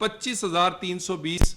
25,320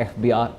FBR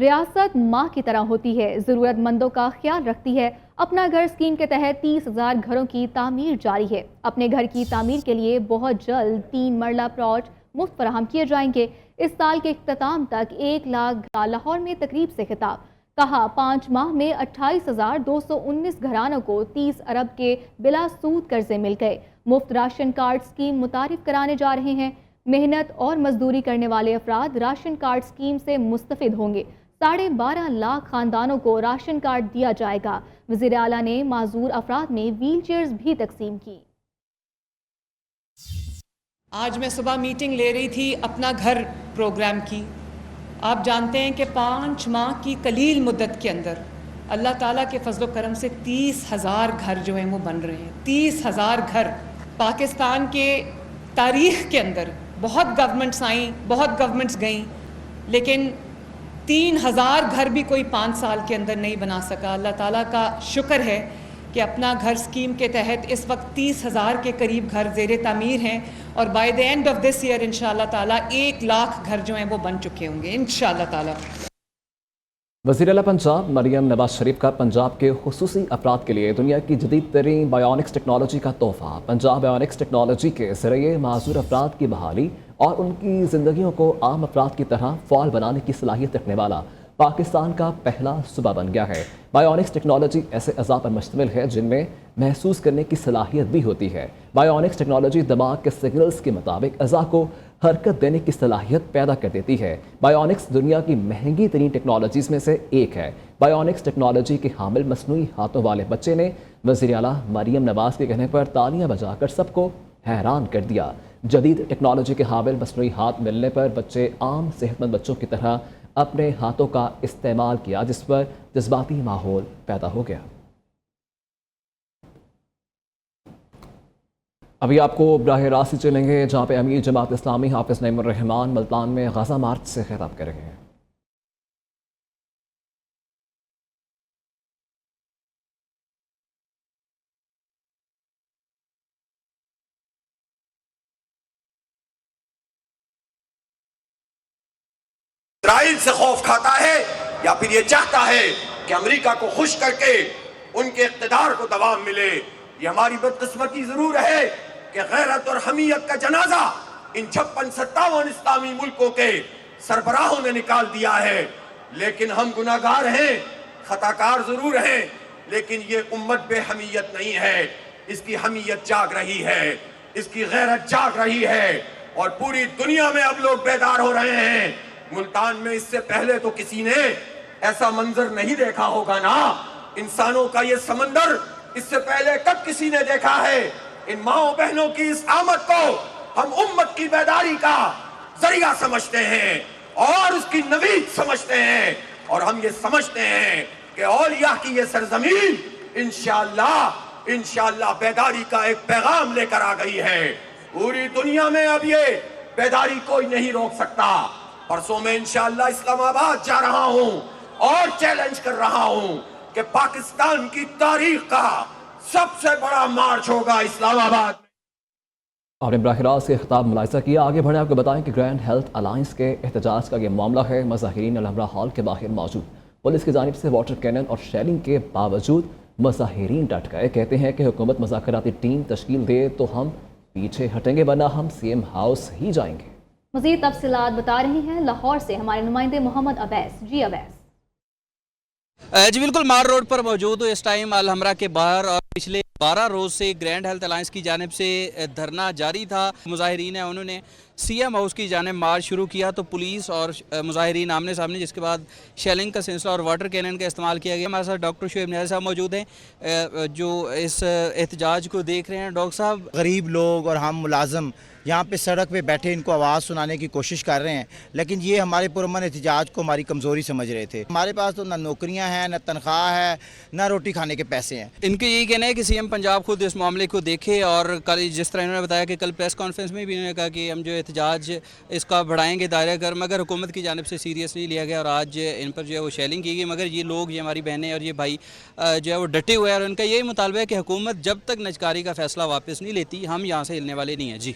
ریاست ماں کی طرح ہوتی ہے، ضرورت مندوں کا خیال رکھتی ہے۔ اپنا گھر اسکیم کے تحت 30,000 گھروں کی تعمیر جاری ہے۔ اپنے گھر کی تعمیر کے لیے بہت جلد 3 مرلہ پلاٹ مفت فراہم کیے جائیں گے۔ اس سال کے اختتام تک 1 لاکھ لاہور میں تقریب سے خطاب۔ کہا 5 ماہ میں 28,219 گھرانوں کو 30 ارب کے بلا سود قرضے مل گئے۔ مفت راشن کارڈ اسکیم متعارف کرانے جا رہے ہیں۔ محنت اور مزدوری کرنے والے افراد راشن کارڈ اسکیم سے مستفید ہوں گے۔ 12.5 لاکھ خاندانوں کو راشن کارڈ دیا جائے گا۔ وزیر اعلیٰ نے معذور افراد میں ویل چیئرز بھی تقسیم کی۔ آج میں صبح میٹنگ لے رہی تھی اپنا گھر پروگرام کی۔ آپ جانتے ہیں کہ 5 ماہ کی قلیل مدت کے اندر اللہ تعالیٰ کے فضل و کرم سے 30,000 گھر جو ہیں وہ بن رہے ہیں۔ 30,000 گھر پاکستان کے تاریخ کے اندر بہت گورنمنٹس آئیں، بہت گورنمنٹس گئیں، لیکن 3,000 گھر بھی کوئی 5 سال کے اندر نہیں بنا سکا۔ اللہ تعالیٰ کا شکر ہے کہ اپنا گھر اسکیم کے تحت اس وقت 30,000 کے قریب گھر زیر تعمیر ہیں، اور by the end of this year انشاءاللہ تعالیٰ 1 لاکھ گھر جو ہیں وہ بن چکے ہوں گے انشاءاللہ تعالیٰ۔ وزیر اعلیٰ پنجاب مریم نواز شریف کا پنجاب کے خصوصی افراد کے لیے دنیا کی جدید ترین بایونکس ٹیکنالوجی کا تحفہ۔ پنجاب بایونکس ٹیکنالوجی کے ذریعے معذور افراد کی بحالی اور ان کی زندگیوں کو عام افراد کی طرح فعال بنانے کی صلاحیت رکھنے والا پاکستان کا پہلا صوبہ بن گیا ہے۔ بایونکس ٹیکنالوجی ایسے اعضاء پر مشتمل ہے جن میں محسوس کرنے کی صلاحیت بھی ہوتی ہے۔ بایونکس ٹیکنالوجی دماغ کے سگنلز کے مطابق اعضاء کو حرکت دینے کی صلاحیت پیدا کر دیتی ہے۔ بایونکس دنیا کی مہنگی ترین ٹیکنالوجیز میں سے ایک ہے۔ بایونکس ٹیکنالوجی کے حامل مصنوعی ہاتھوں والے بچے نے وزیر اعلیٰ مریم نواز کے کہنے پر تالیاں بجا کر سب کو حیران کر دیا۔ جدید ٹیکنالوجی کے حامل مصنوعی ہاتھ ملنے پر بچے عام صحت مند بچوں کی طرح اپنے ہاتھوں کا استعمال کیا، جس پر جذباتی ماحول پیدا ہو گیا۔ ابھی آپ کو براہ راست چلیں گے جہاں پہ امیر جماعت اسلامی حافظ نعیم الرحمان ملتان میں غزہ مارچ سے خطاب کر رہے ہیں۔ اسرائیل سے خوف کھاتا ہے یا پھر یہ چاہتا ہے کہ امریکہ کو خوش کر کے ان کے اقتدار کو دوام ملے؟ یہ ہماری بدقسمتی ضرور ہے کہ غیرت اور حمیت کا جنازہ ان 56-57 اسلامی ملکوں کے سربراہوں نے نکال دیا ہے، لیکن ہم گناہگار ہیں، خطاکار ضرور ہیں، لیکن یہ امت بے حمیت نہیں ہے۔ اس کی حمیت جاگ رہی ہے، اس کی غیرت جاگ رہی ہے، اور پوری دنیا میں اب لوگ بیدار ہو رہے ہیں۔ ملتان میں اس سے پہلے تو کسی نے ایسا منظر نہیں دیکھا ہوگا نا، انسانوں کا یہ سمندر اس سے پہلے کب کسی نے دیکھا ہے؟ ان ماؤں بہنوں کی اس آمد کو ہم امت کی بیداری کا ذریعہ سمجھتے ہیں اور اس کی نوید سمجھتے ہیں، اور ہم یہ سمجھتے ہیں کہ اولیاء کی یہ سرزمین انشاءاللہ بیداری کا ایک پیغام لے کر آ گئی ہے۔ پوری دنیا میں اب یہ بیداری کوئی نہیں روک سکتا۔ پرسوں میں انشاءاللہ اسلام آباد جا رہا ہوں اور چیلنج کر رہا ہوں کہ پاکستان کی تاریخ کا سب سے بڑا مارچ ہوگا اسلام آباد میں۔ آپ نے براہ راست کے خطاب ملاحظہ کیا۔ آگے بڑھیں آپ کو بتائیں کہ گرینڈ ہیلتھ الائنس کے احتجاج کا یہ معاملہ ہے۔ مظاہرین الحمرہ ہال کے باہر موجود پولیس کی جانب سے واٹر کینن اور شیلنگ کے باوجود مظاہرین ڈٹ گئے، کہتے ہیں کہ حکومت مذاکراتی ٹیم تشکیل دے تو ہم پیچھے ہٹیں گے، ورنہ ہم سی ایم ہاؤس ہی جائیں گے۔ مزید تفصیلات بتا رہے ہیں لاہور سے ہمارے نمائندے محمد عبیس۔ جی عبیس۔ جی بالکل، مار روڈ پر موجود ہوں اس ٹائم الحمرہ کے باہر، اور پچھلے 12 روز سے گرینڈ ہیلتھ الائنس کی جانب سے دھرنا جاری تھا۔ مظاہرین ہیں انہوں نے سی ایم ہاؤس کی جانب مارچ شروع کیا تو پولیس اور مظاہرین آمنے سامنے، جس کے بعد شیلنگ کا سلسلہ اور واٹر کینن کا استعمال کیا گیا۔ ہمارے ساتھ ڈاکٹر شعیب نیاز صاحب موجود ہیں جو اس احتجاج کو دیکھ رہے ہیں۔ ڈاکٹر صاحب، غریب لوگ اور ہم ملازم یہاں پہ سڑک پہ بیٹھے ان کو آواز سنانے کی کوشش کر رہے ہیں، لیکن یہ ہمارے پرامن احتجاج کو ہماری کمزوری سمجھ رہے تھے۔ ہمارے پاس تو نہ نوکریاں ہیں، نہ تنخواہ ہے، نہ روٹی کھانے کے پیسے ہیں۔ ان کا یہی کہنا ہے کہ سی ایم پنجاب خود اس معاملے کو دیکھے، اور کل جس طرح انہوں نے بتایا کہ کل پریس کانفرنس میں بھی انہوں نے کہا کہ ہم جو احتجاج اس کا بڑھائیں گے دائرہ کر، مگر حکومت کی جانب سے سیریس نہیں لیا گیا، اور آج ان پر جو ہے وہ شیلنگ کی گئی۔ مگر یہ لوگ، یہ ہماری بہنیں اور یہ بھائی جو ہے وہ ڈٹے ہوئے ہیں، اور ان کا یہی مطالبہ ہے کہ حکومت جب تک نجکاری کا فیصلہ واپس نہیں لیتی ہم یہاں سے ہلنے والے نہیں ہیں۔ جی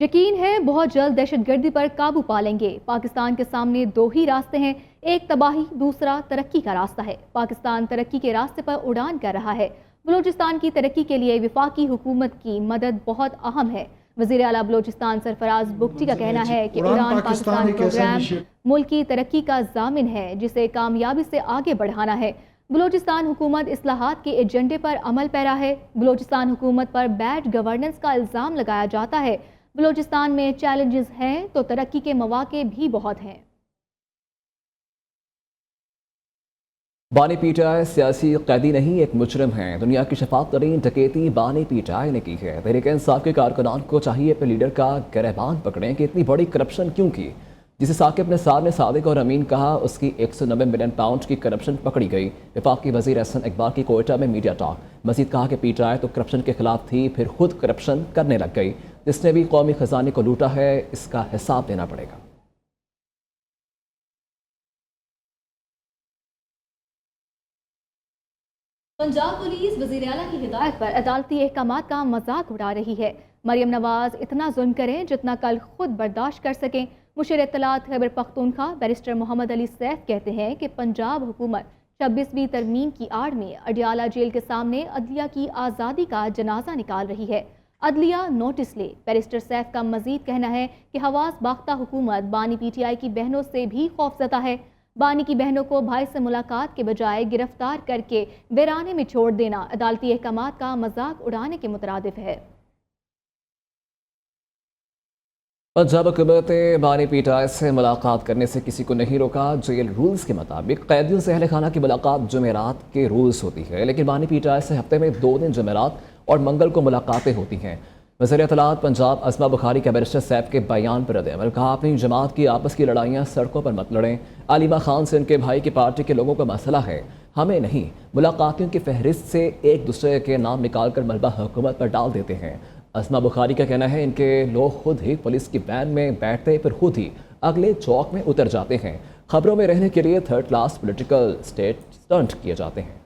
یقین ہے بہت جلد دہشت گردی پر قابو پا لیں گے۔ پاکستان کے سامنے دو ہی راستے ہیں، ایک تباہی، دوسرا ترقی کا راستہ ہے۔ پاکستان ترقی کے راستے پر اڑان کر رہا ہے۔ بلوچستان کی ترقی کے لیے وفاقی حکومت کی مدد بہت اہم ہے۔ وزیر اعلیٰ بلوچستان سرفراز بگٹی کا کہنا ہے کہ اڑان پاکستان پروگرام ملک کی ترقی کا ضامن ہے جسے کامیابی سے آگے بڑھانا ہے۔ بلوچستان حکومت اصلاحات کے ایجنڈے پر عمل پیرا ہے۔ بلوچستان حکومت پر بیڈ گورننس کا الزام لگایا جاتا ہے۔ بلوچستان میں چیلنجز ہیں تو ترقی کے مواقع بھی بہت ہیں۔ بانی پی ٹی آئی سیاسی قیدی نہیں، ایک مجرم ہیں۔ دنیا کی شفاف ترین ڈکیتی بانی پی ٹی آئی نے کی ہے۔ تحریک انصاف کے کارکنان کو چاہیے اپنے لیڈر کا گریبان پکڑیں کہ اتنی بڑی کرپشن کیوں کی۔ جسے ثاقب نثار نے صادق اور امین کہا، اس کی 190 ملین پاؤنڈ کی کرپشن پکڑی گئی۔ وفاقی وزیر احسن اقبال کی کوئٹہ میں میڈیا ٹاک۔ مزید کہا کہ پی ٹی آئی تو کرپشن کے خلاف تھی، پھر خود کرپشن کرنے لگ گئی۔ جس نے بھی قومی خزانے کو لوٹا ہے اس کا حساب دینا پڑے گا۔ پنجاب پولیس وزیر اعلیٰ کی ہدایت پر عدالتی احکامات کا مذاق اڑا رہی ہے۔ مریم نواز اتنا ظلم کریں جتنا کل خود برداشت کر سکیں۔ مشیر اطلاعات خیبر پختونخوا بیرسٹر محمد علی سیف کہتے ہیں کہ پنجاب حکومت 26ویں ترمیم کی آڑ میں اڈیالہ جیل کے سامنے عدلیہ کی آزادی کا جنازہ نکال رہی ہے۔ عدلیہ نوٹس لے۔ بیرسٹر سیف کا مزید کہنا ہے کہ حواس باختہ حکومت بانی پی ٹی آئی کی بہنوں سے بھی خوفزدہ ہے۔ بانی کی بہنوں کو بھائی سے ملاقات کے بجائے گرفتار کر کے ویرانے میں چھوڑ دینا عدالتی احکامات کا مذاق اڑانے کے مترادف ہے۔ پنجاب حکومت نے بانی پی ٹی آئی سے ملاقات کرنے سے کسی کو نہیں روکا۔ جیل رولز کے مطابق قیدیوں سے اہل خانہ کی ملاقات جمعرات کے روز ہوتی ہے، لیکن بانی پی ٹی آئی سے ہفتے میں 2 دن جمعرات اور منگل کو ملاقاتیں ہوتی ہیں۔ وزیر اطلاعات پنجاب عظمہ بخاری کا بیرسٹر سیف کے بیان پر رد عمل، کہا اپنی جماعت کی آپس کی لڑائیاں سڑکوں پر مت لڑیں۔ علیمہ خان سے ان کے بھائی کی پارٹی کے لوگوں کا مسئلہ ہے، ہمیں نہیں۔ ملاقاتیوں کی فہرست سے ایک دوسرے کے نام نکال کر ملبہ حکومت پر ڈال دیتے ہیں۔ عظمہ بخاری کا کہنا ہے ان کے لوگ خود ہی پولیس کی وین میں بیٹھتے پھر خود ہی اگلے چوک میں اتر جاتے ہیں۔ خبروں میں رہنے کے لیے 3rd کلاس پولیٹیکل اسٹنٹ کیے جاتے ہیں۔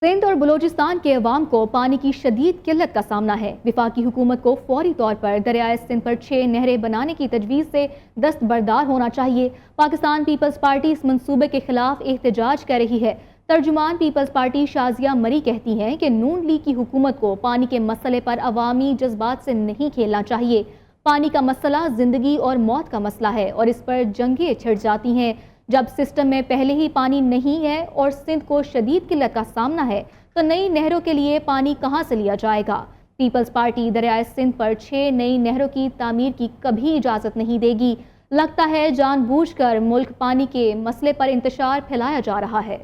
سندھ اور بلوچستان کے عوام کو پانی کی شدید قلت کا سامنا ہے۔ وفاقی حکومت کو فوری طور پر دریائے سندھ پر 6 نہریں بنانے کی تجویز سے دستبردار ہونا چاہیے۔ پاکستان پیپلز پارٹی اس منصوبے کے خلاف احتجاج کر رہی ہے۔ ترجمان پیپلز پارٹی شازیہ مری کہتی ہیں کہ نون لیگ کی حکومت کو پانی کے مسئلے پر عوامی جذبات سے نہیں کھیلنا چاہیے۔ پانی کا مسئلہ زندگی اور موت کا مسئلہ ہے اور اس پر جنگیں چھڑ جاتی ہیں۔ جب سسٹم میں پہلے ہی پانی نہیں ہے اور سندھ کو شدید قلت کا سامنا ہے تو نئی نہروں کے لیے پانی کہاں سے لیا جائے گا؟ پیپلز پارٹی دریائے سندھ پر 6 نئی نہروں کی تعمیر کی کبھی اجازت نہیں دے گی۔ لگتا ہے جان بوجھ کر ملک پانی کے مسئلے پر انتشار پھیلایا جا رہا ہے۔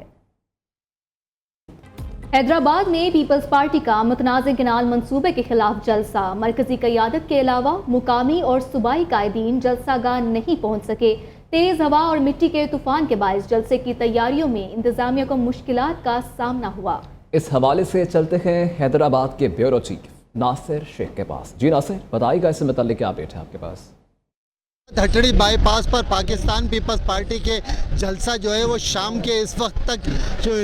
حیدرآباد میں پیپلز پارٹی کا متنازع کینال منصوبے کے خلاف جلسہ۔ مرکزی قیادت کے علاوہ مقامی اور صوبائی قائدین جلسہ گاہ نہیں پہنچ سکے۔ تیز ہوا اور مٹی کے طوفان کے باعث جلسے کی تیاریوں میں انتظامیہ کو مشکلات کا سامنا ہوا۔ اس حوالے سے چلتے ہیں حیدرآباد کے بیورو چیف ناصر شیخ کے پاس۔ جی ناصر، بتائیے گا اس سے متعلق کیا اپڈیٹ ہے آپ کے پاس؟ دھٹڑی بائی پاس پر پاکستان پیپلز پارٹی کے جلسہ جو ہے وہ شام کے اس وقت تک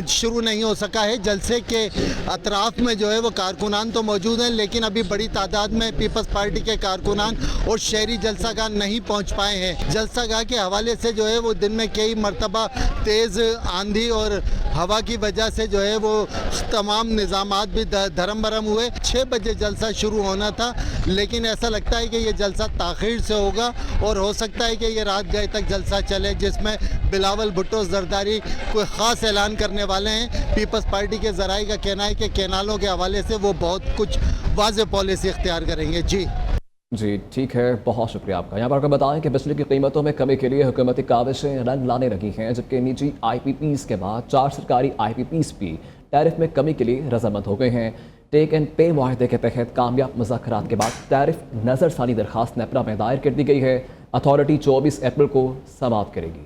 شروع نہیں ہو سکا ہے۔ جلسے کے اطراف میں جو ہے وہ کارکنان تو موجود ہیں، لیکن ابھی بڑی تعداد میں پیپلز پارٹی کے کارکنان اور شہری جلسہ گاہ نہیں پہنچ پائے ہیں۔ جلسہ گاہ کے حوالے سے جو ہے وہ دن میں کئی مرتبہ تیز آندھی اور ہوا کی وجہ سے جو ہے وہ تمام نظامات بھی دھرم برم ہوئے۔ 6 بجے جلسہ شروع ہونا تھا، لیکن ایسا لگتا ہے کہ یہ جلسہ تاخیر سے ہوگا اور ہو سکتا ہے کہ یہ رات گئے تک جلسہ چلے، جس میں بلاول بھٹو زرداری کوئی خاص اعلان کرنے والے ہیں۔ پیپلز پارٹی کے ذرائع کا کہنا ہے کہ کینالوں کے حوالے سے وہ بہت کچھ واضح پالیسی اختیار کریں گے۔ جی ٹھیک ہے، بہت شکریہ آپ کا۔ یہاں پر آپ کو بتائیں کہ بجلی کی قیمتوں میں کمی کے لیے حکومتی کاوشیں رنگ لانے لگی ہیں، جبکہ نجی آئی پی پیز کے بعد 4 سرکاری آئی پی پیز بھی ٹیرف میں کمی کے لیے رضامند ہو گئے ہیں۔ ٹیک اینڈ پے معاہدے کے تحت کامیاب مذاکرات کے بعد ٹیرف نظر ثانی درخواست نیپرا میں دائر کر دی گئی ہے۔ اتھارٹی 24 اپریل کو سماعت کرے گی۔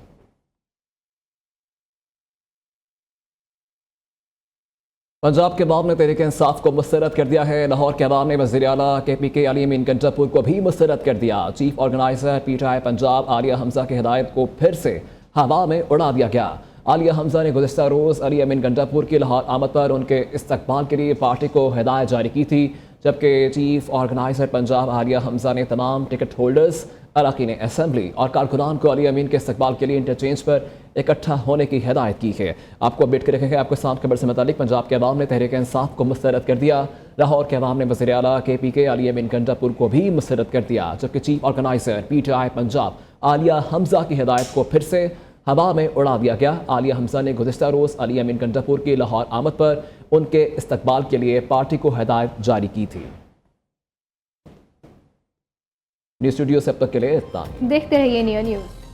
پنجاب کے عوام نے تحریک انصاف کو مسترد کر دیا ہے۔ لاہور کے عوام نے وزیر اعلیٰ کے پی کے علی امین گنڈاپور کو بھی مسترد کر دیا۔ Chief organiser P T I Punjab Aliya Hamza کی ہدایت کو پھر سے ہوا میں اڑا دیا گیا۔ عالیہ حمزہ نے گزشتہ روز علی امین گنڈاپور کی لاہور آمد پر ان کے استقبال کے لیے پارٹی کو ہدایت جاری کی تھی، جبکہ چیف آرگنائزر پنجاب عالیہ حمزہ نے تمام ٹکٹ ہولڈرز، اراکین اسمبلی اور کارکنان کو علی امین کے استقبال کے لیے انٹرچینج پر اکٹھا ہونے کی ہدایت کی ہے۔ آپ کو اپڈیٹ کریں گے آپ کے ساتھ خبر سے متعلق پنجاب کے عوام نے تحریک انصاف کو مسترد کر دیا، لاہور کے عوام نے وزیر اعلیٰ KP کے علی امین گنڈاپور کو بھی مسترد کر دیا، جبکہ chief organiser PTI Punjab Aliya Hamza کی ہدایت کو پھر سے ہوا میں اڑا دیا گیا۔ عالیہ حمزہ نے گزشتہ روز علی امین گنڈاپور کی لاہور آمد پر ان کے استقبال کے لیے پارٹی کو ہدایت جاری کی تھی۔ نیوز اسٹوڈیو سے اب تک کے لیے اتنا ہی۔ دیکھتے رہیے نیو نیوز۔